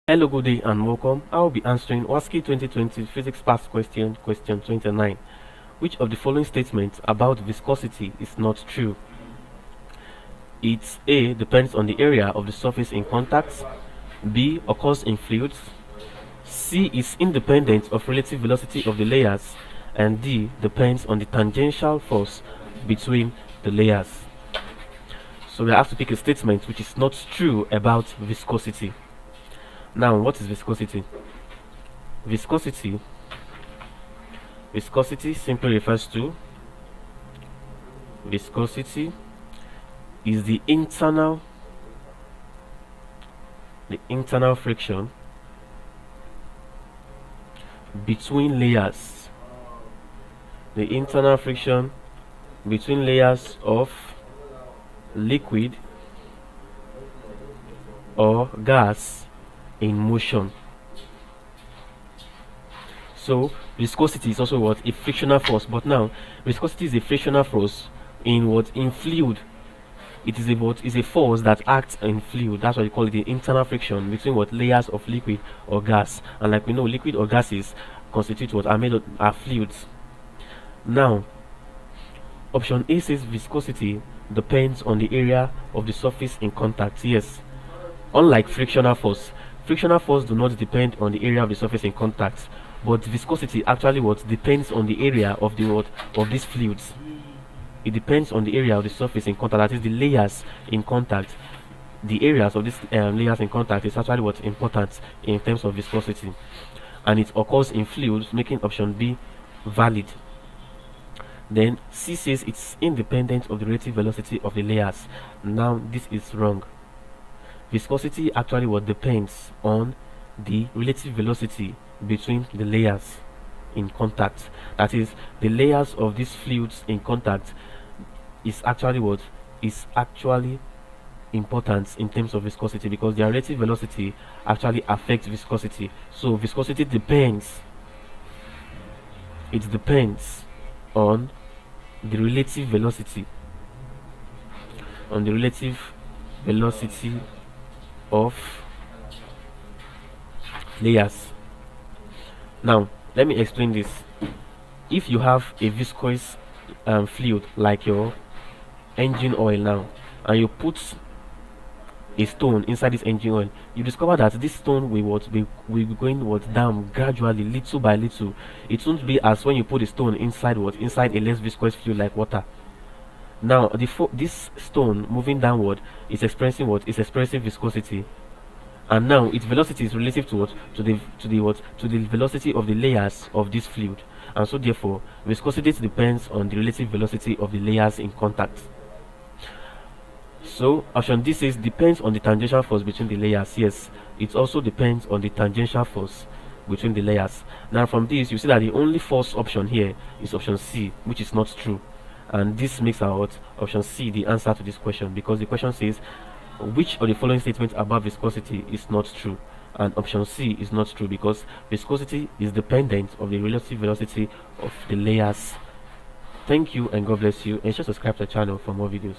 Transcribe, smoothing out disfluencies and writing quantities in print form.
Hello, good day and welcome. I will be answering WASSCE 2020 Physics Past question 29. Which of the following statements about viscosity is not true? It's A. Depends on the area of the surface in contact. B. Occurs in fluids. C. Is independent of relative velocity of the layers. And D. Depends on the tangential force between the layers. So we have to pick a statement which is not true about viscosity. Now, what is viscosity? Viscosity simply refers to viscosity is the internal friction between layers. The internal friction between layers of liquid or gas in motion. So viscosity is also what? A frictional force. But now viscosity is a frictional force in what? In fluid. It is a force that acts in fluid. That's why you call it the internal friction between what? Layers of liquid or gas. And like we know, liquid or gases constitute what? Are fluids. Now option A says viscosity depends on the area of the surface in contact. Yes, unlike frictional force do not depend on the area of the surface in contact, but viscosity actually what depends on the area of the of these fluids. It depends on the area of the surface in contact, that is the layers in contact. The areas of these layers in contact is actually what's important in terms of viscosity, and it occurs in fluids, making option B valid. Then C says it's independent of the relative velocity of the layers. Now this is wrong. Viscosity actually what depends on the relative velocity between the layers in contact. That is, the layers of these fluids in contact is actually what is actually important in terms of viscosity, because their relative velocity actually affects viscosity. So viscosity depends on the relative velocity of layers. Now let me explain this. If you have a viscous fluid like your engine oil now, and you put a stone inside this engine oil, you discover that this stone will be going down gradually, little by little. It won't be as when you put a stone inside a less viscous fluid like water. Now this stone moving downward is experiencing viscosity, and now its velocity is relative to the velocity of the layers of this fluid, and so therefore viscosity depends on the relative velocity of the layers in contact. So option D says depends on the tangential force between the layers. Yes, it also depends on the tangential force between the layers. Now from this you see that the only false option here is option C, which is not true, and this makes our option C the answer to this question, because the question says which of the following statements about viscosity is not true, and option C is not true because viscosity is dependent of the relative velocity of the layers. Thank you and God bless you, and just subscribe to the channel for more videos.